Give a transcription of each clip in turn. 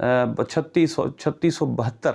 3672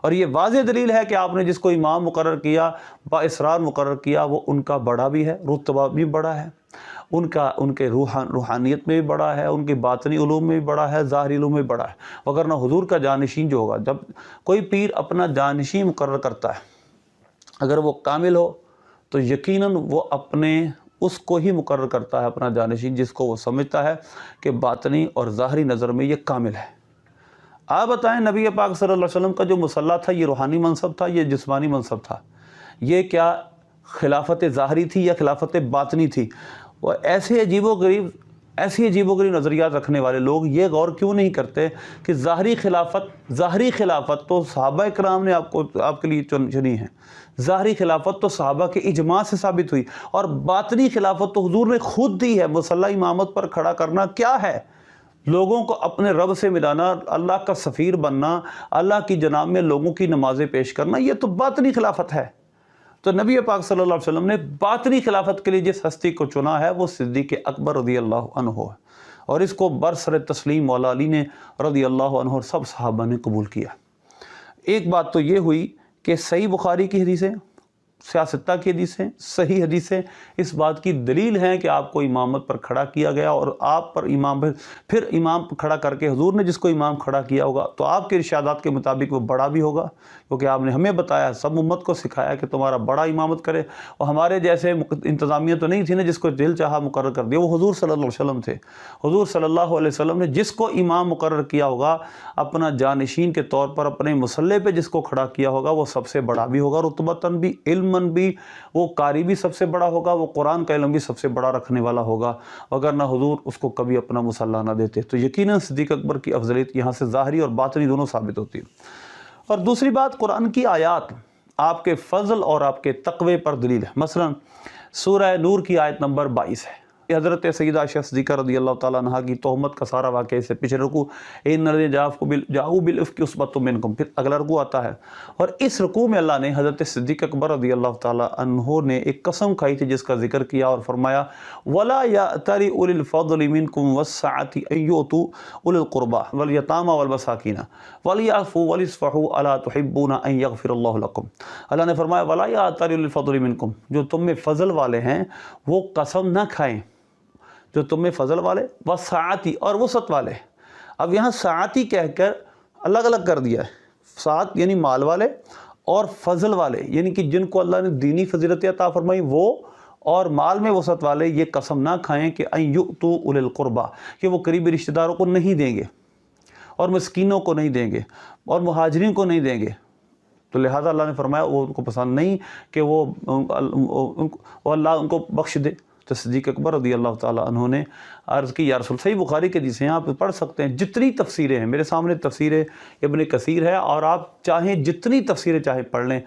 اور یہ واضح دلیل ہے کہ آپ نے جس کو امام مقرر کیا، با اصرار مقرر کیا، وہ ان کا بڑا بھی ہے، رتبہ بھی بڑا ہے، ان کے روحانیت میں بھی بڑا ہے، ان کے باطنی علوم میں بھی بڑا ہے، ظاہری علوم میں بھی بڑا ہے۔ وگرنہ حضور کا جانشین جو ہوگا، جب کوئی پیر اپنا جانشین مقرر کرتا ہے، اگر وہ کامل ہو تو یقیناً وہ اپنے اس کو ہی مقرر کرتا ہے اپنا جانشین، جس کو وہ سمجھتا ہے کہ باطنی اور ظاہری نظر میں یہ کامل ہے۔ آپ بتائیں، نبی پاک صلی اللہ علیہ وسلم کا جو مسلح تھا، یہ روحانی منصب تھا، یہ جسمانی منصب تھا؟ یہ کیا خلافت ظاہری تھی یا خلافت باطنی تھی؟ وہ ایسے عجیب و غریب نظریات رکھنے والے لوگ یہ غور کیوں نہیں کرتے کہ ظاہری خلافت تو صحابہ اکرام نے آپ کے لیے چنی ہے، ظاہری خلافت تو صحابہ کے اجماع سے ثابت ہوئی، اور باطنی خلافت تو حضور نے خود دی ہے۔ مسلح امامت پر کھڑا کرنا کیا ہے؟ لوگوں کو اپنے رب سے ملانا، اللہ کا سفیر بننا، اللہ کی جناب میں لوگوں کی نمازیں پیش کرنا، یہ تو باطنی خلافت ہے۔ تو نبی پاک صلی اللہ علیہ وسلم نے باطنی خلافت کے لیے جس ہستی کو چنا ہے وہ صدیق اکبر رضی اللہ عنہ ہے، اور اس کو برسر تسلیم مولا علی نے رضی اللہ عنہ اور سب صحابہ نے قبول کیا۔ ایک بات تو یہ ہوئی کہ صحیح بخاری کی حدیثیں، سیاستہ کی حدیثیں، صحیح حدیثیں اس بات کی دلیل ہیں کہ آپ کو امامت پر کھڑا کیا گیا، اور آپ پر پھر امام کھڑا کر کے حضور نے جس کو امام کھڑا کیا ہوگا تو آپ کے ارشادات کے مطابق وہ بڑا بھی ہوگا، کیونکہ آپ نے ہمیں بتایا، سب امت کو سکھایا کہ تمہارا بڑا امامت کرے، اور ہمارے جیسے انتظامیہ تو نہیں تھی نا جس کو دل چاہا مقرر کر دیا، وہ حضور صلی اللہ علیہ وسلم تھے۔ حضور صلی اللہ علیہ وسلم نے جس کو امام مقرر کیا ہوگا، اپنا جانشین کے طور پر اپنے مصلے پہ جس کو کھڑا کیا ہوگا، وہ سب سے بڑا بھی ہوگا، رتبتاً بھی، علماً بھی، وہ قاری بھی سب سے بڑا ہوگا، وہ قرآن کا علم بھی سب سے بڑا رکھنے والا ہوگا، وگرنہ حضور اس کو کبھی اپنا مصلح نہ دیتے۔ تو یقیناً صدیق اکبر کی افضلیت یہاں سے ظاہری اور باطنی دونوں ثابت ہوتی ہے۔ اور دوسری بات، قرآن کی آیات آپ کے فضل اور آپ کے تقوی پر دلیل ہے۔ مثلا سورہ نور کی آیت نمبر 22 ہے، حضرت سیدہ عائشہ صدیقہ رضی اللہ تعالیٰ عنہ کی تہمت کا سارا واقعہ سے پیچھے رکوع، ان الذین جاؤوا بالافک عصبۃ منکم، پھر اگلا رکوع آتا ہے، اور اس رکوع میں اللہ نے حضرت صدیق اکبر رضی اللہ تعالیٰ عنہ نے ایک قسم کھائی تھی جس کا ذکر کیا اور فرمایا وَلَا يَأْتَلِ أُولِي الْفَضْلِ مِنْكُمْ وَالسَّعَةِ أَن يُؤْتُوا أُولِي الْقُرْبَى وَالْيَتَامَى وَالْمَسَاكِينَ وَلْيَعْفُوا وَلْيَصْفَحُوا أَلَا تُحِبُّونَ أَن يَغْفِرَ اللَّهُ لَكُمْ۔ اللہ نے فرمایا وَلَا يَأْتَلِ أُولِي الْفَضْلِ مِنْكُمْ، جو تم میں فضل والے ہیں وہ قسم نہ کھائیں، جو تم میں فضل والے، وسعتی، اور وسعت والے۔ اب یہاں سعتی کہہ کر الگ الگ کر دیا ہے، سعت یعنی مال والے، اور فضل والے یعنی کہ جن کو اللہ نے دینی فضیلت عطا فرمائی وہ، اور مال میں وسعت والے یہ قسم نہ کھائیں کہ ان یؤتوا اولی القربى، کہ وہ قریبی رشتہ داروں کو نہیں دیں گے، اور مسکینوں کو نہیں دیں گے، اور مہاجرین کو نہیں دیں گے۔ تو لہٰذا اللہ نے فرمایا وہ ان کو پسند نہیں کہ وہ اللہ ان کو بخش دے۔ تو صدیق اکبر رضی اللہ تعالیٰ عنہ نے عرض کی یا رسول، صحیح بخاری کے حدیث ہیں، آپ پڑھ سکتے ہیں، جتنی تفسیریں ہیں میرے سامنے، تفسیر ابن کثیر ہے، اور آپ چاہیں جتنی تفسیریں چاہیں پڑھ لیں،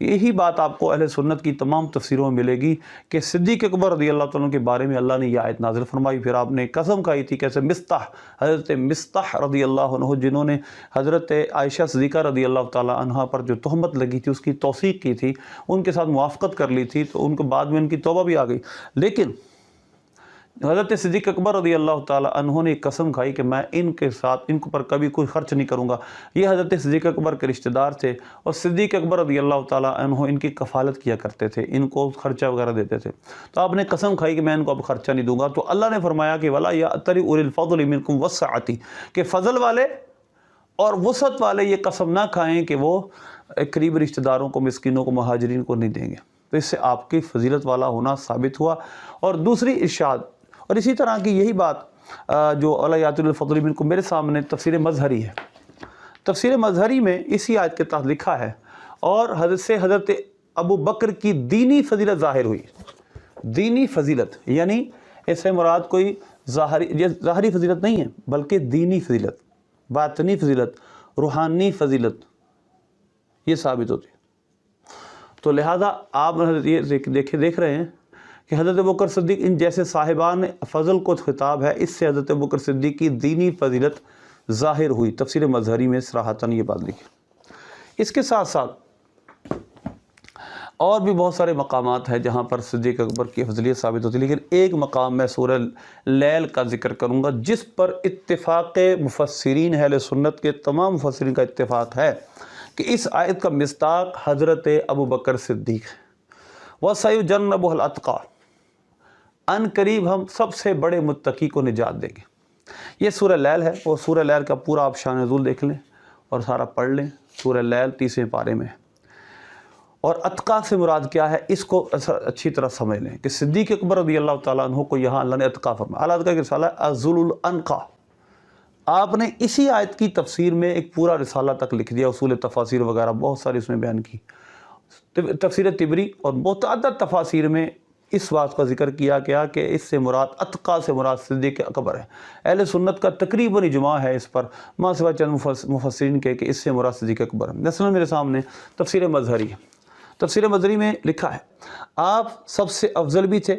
یہی بات آپ کو اہل سنت کی تمام تفسیروں میں ملے گی کہ صدیق اکبر رضی اللہ تعالیٰ عنہ کے بارے میں اللہ نے یہ آیت نازل فرمائی۔ پھر آپ نے قسم کھائی تھی، کیسے مستح، حضرت مستح رضی اللہ عنہ جنہوں نے حضرت عائشہ صدیقہ رضی اللہ تعالیٰ عنہ پر جو تہمت لگی تھی اس کی توثیق کی تھی، ان کے ساتھ موافقت کر لی تھی، تو ان کو بعد میں ان کی توبہ بھی آ گئی، لیکن حضرت صدیق اکبر رضی اللہ تعالیٰ عنہ نے قسم کھائی کہ میں ان کے ساتھ ان پر کبھی کوئی خرچ نہیں کروں گا۔ یہ حضرت صدیق اکبر کے رشتہ دار تھے، اور صدیق اکبر رضی اللہ تعالیٰ عنہ ان کی کفالت کیا کرتے تھے، ان کو خرچہ وغیرہ دیتے تھے۔ تو آپ نے قسم کھائی کہ میں ان کو اب خرچہ نہیں دوں گا۔ تو اللہ نے فرمایا کہ وَلَا يَأْتَلِ أُولِي الْفَضْلِ مِنْكُمْ وَالسَّعَةِ، کہ فضل والے اور وسعت والے یہ قسم نہ کھائیں کہ وہ قریب رشتہ داروں کو، مسکینوں کو، مہاجرین کو نہیں دیں گے۔ تو اس سے آپ کی فضیلت والا ہونا ثابت ہوا۔ اور دوسری ارشاد، اور اسی طرح کی یہی بات جو وَلَا يَأْتَلِ الْفَضْلِ مِنْكُمْ میرے سامنے تفسیر مظہری ہے، تفسیر مظہری میں اسی آیت کے تحت لکھا ہے، اور حضرت ابو بکر کی دینی فضیلت ظاہر ہوئی۔ دینی فضیلت یعنی اس سے مراد کوئی ظاہری فضیلت نہیں ہے، بلکہ دینی فضیلت، باطنی فضیلت، روحانی فضیلت یہ ثابت ہوتی ہے۔ تو لہٰذا آپ یہ دیکھ رہے ہیں کہ حضرت ابوبکر صدیق ان جیسے صاحبان فضل کو خطاب ہے، اس سے حضرت ابوبکر صدیق کی دینی فضیلت ظاہر ہوئی۔ تفسیر مظہری میں صراحتاً یہ بات لکھی۔ اس کے ساتھ ساتھ اور بھی بہت سارے مقامات ہیں جہاں پر صدیق اکبر کی فضیلت ثابت ہوتی ہے، لیکن ایک مقام میں سورہ لیل کا ذکر کروں گا جس پر اتفاق مفسرین اہل سنت کے تمام مفسرین کا اتفاق ہے کہ اس آیت کا مصداق حضرت ابو بکر صدیق ہے۔ وَسَيُجَنَّبُهُ الْأَتْقَى، ان قریب ہم سب سے بڑے متقی کو نجات دیں گے۔ یہ سورہ لیل ہے، اور سورہ لیل کا پورا آپ شان نزول دیکھ لیں اور سارا پڑھ لیں، سورہ لیل 30ویں پارے میں۔ اور اتقا سے مراد کیا ہے، اس کو اچھی طرح سمجھ لیں کہ صدیق اکبر رضی اللہ تعالیٰ عنہ کو یہاں اللہ نے اتقا فرمایا۔ اعلیٰ اتقا کی رسالہ الذل الانقا، آپ نے اسی آیت کی تفسیر میں ایک پورا رسالہ تک لکھ دیا، اصول تفاسیر وغیرہ بہت ساری اس میں بیان کی، تفسیر طبری اور متعدد تفاسیر میں اس بات کا ذکر کیا گیا کہ اس سے مراد اتقا سے مراد صدیق اکبر ہے۔ اہل سنت کا تقریباً اجماع ہے اس پر، ماں سوا چند مفسرین کے کہ اس سے مراد صدیق اکبر ہے۔ مثلا میرے سامنے تفسیر مظہری ہے، تفسیر مظہری میں لکھا ہے آپ سب سے افضل بھی تھے،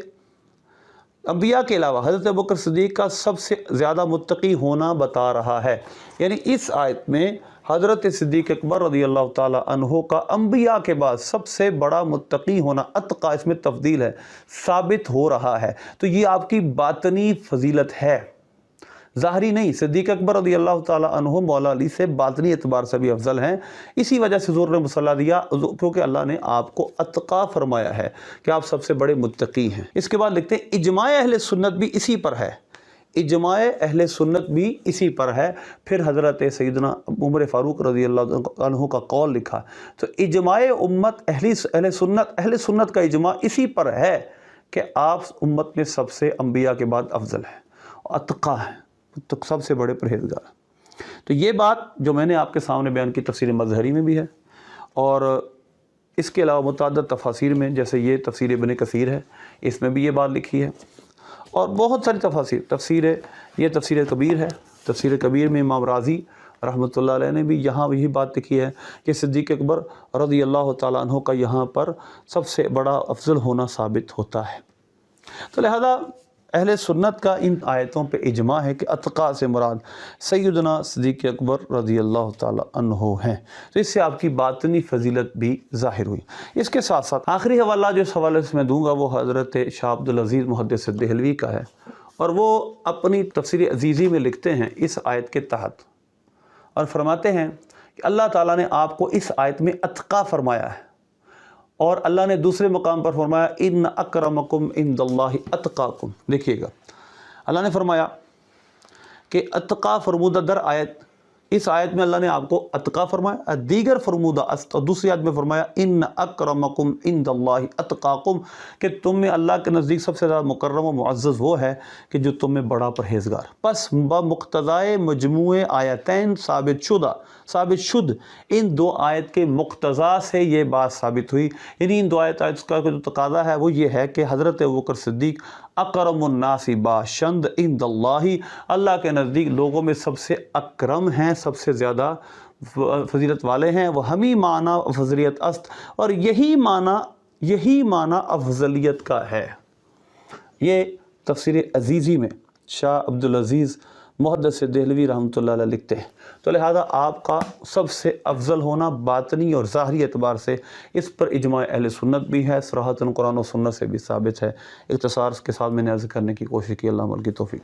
انبیاء کے علاوہ حضرت ابوبکر صدیق کا سب سے زیادہ متقی ہونا بتا رہا ہے۔ یعنی اس آیت میں حضرت صدیق اکبر رضی اللہ تعالی عنہ کا انبیاء کے بعد سب سے بڑا متقی ہونا، اتقا اس میں تفضیل ہے، ثابت ہو رہا ہے۔ تو یہ آپ کی باطنی فضیلت ہے، ظاہری نہیں۔ صدیق اکبر رضی اللہ تعالی عنہ مولا علی سے باطنی اعتبار سے بھی افضل ہیں، اسی وجہ سے حضور نے مصلح دیا، کیونکہ اللہ نے آپ کو اتقا فرمایا ہے کہ آپ سب سے بڑے متقی ہیں۔ اس کے بعد لکھتے ہیں اجماع اہل سنت بھی اسی پر ہے، اجماع اہل سنت بھی اسی پر ہے۔ پھر حضرت سیدنا عمر فاروق رضی اللہ عنہ کا قول لکھا، تو اجماع امت اہل سنت کا اجماع اسی پر ہے کہ آپ امت میں سب سے انبیاء کے بعد افضل ہیں، اتقا ہیں، تو سب سے بڑے پرہیزگار۔ تو یہ بات جو میں نے آپ کے سامنے بیان کی تفسیر مظہری میں بھی ہے، اور اس کے علاوہ متعدد تفاسیر میں، جیسے یہ تفسیر ابن کثیر ہے، اس میں بھی یہ بات لکھی ہے، اور بہت ساری تفسیر یہ تفسیر کبیر ہے، تفسیر کبیر میں امام رازی رحمۃ اللہ علیہ نے بھی یہاں یہی بات لکھی ہے کہ صدیق اکبر رضی اللہ تعالیٰ عنہ کا یہاں پر سب سے بڑا افضل ہونا ثابت ہوتا ہے۔ تو لہذا اہل سنت کا ان آیتوں پہ اجماع ہے کہ اتقا سے مراد سیدنا صدیق اکبر رضی اللہ تعالی عنہ ہیں۔ تو اس سے آپ کی باطنی فضیلت بھی ظاہر ہوئی۔ اس کے ساتھ ساتھ آخری حوالہ جو اس حوالے سے میں دوں گا وہ حضرت شاہ عبد العزیز محدث دہلوی کا ہے، اور وہ اپنی تفسیر عزیزی میں لکھتے ہیں اس آیت کے تحت، اور فرماتے ہیں کہ اللہ تعالیٰ نے آپ کو اس آیت میں اتقا فرمایا ہے، اور اللہ نے دوسرے مقام پر فرمایا ان اکرمکم عند اللہ اتقاکم۔ دیکھیے گا اللہ نے فرمایا کہ اتقا فرمودہ در آیت، اس آیت میں اللہ نے آپ کو اتقا فرمایا، دیگر فرمودہ اور دوسری آیت میں فرمایا ان اکرمکم عند اللہ اتقاکم، کہ تم میں اللہ کے نزدیک سب سے زیادہ مکرم و معزز وہ ہے کہ جو تم میں بڑا پرہیزگار۔ پس بمقتضائے مجموع آیتین ثابت شد، ان دو آیت کے مقتضا سے یہ بات ثابت ہوئی، یعنی ان دو آیت کا جو تقاضا ہے وہ یہ ہے کہ حضرت ابوبکر صدیق اکرم الناس باشند عند اللہ کے نزدیک لوگوں میں سب سے اکرم ہیں، سب سے زیادہ فضیلت والے ہیں۔ وہ ہمی معنی فضلیت است، اور یہی معنی افضلیت کا ہے۔ یہ تفسیر عزیزی میں شاہ عبد العزیز محدث دہلوی رحمۃ اللہ علیہ لکھتے ہیں۔ تو لہذا آپ کا سب سے افضل ہونا باطنی اور ظاہری اعتبار سے اس پر اجماع اہل سنت بھی ہے، صراحتاً قرآن و سنت سے بھی ثابت ہے۔ اختصار کے ساتھ میں نے عرض کرنے کی کوشش کی، اللہ عمل کی توفیق دے۔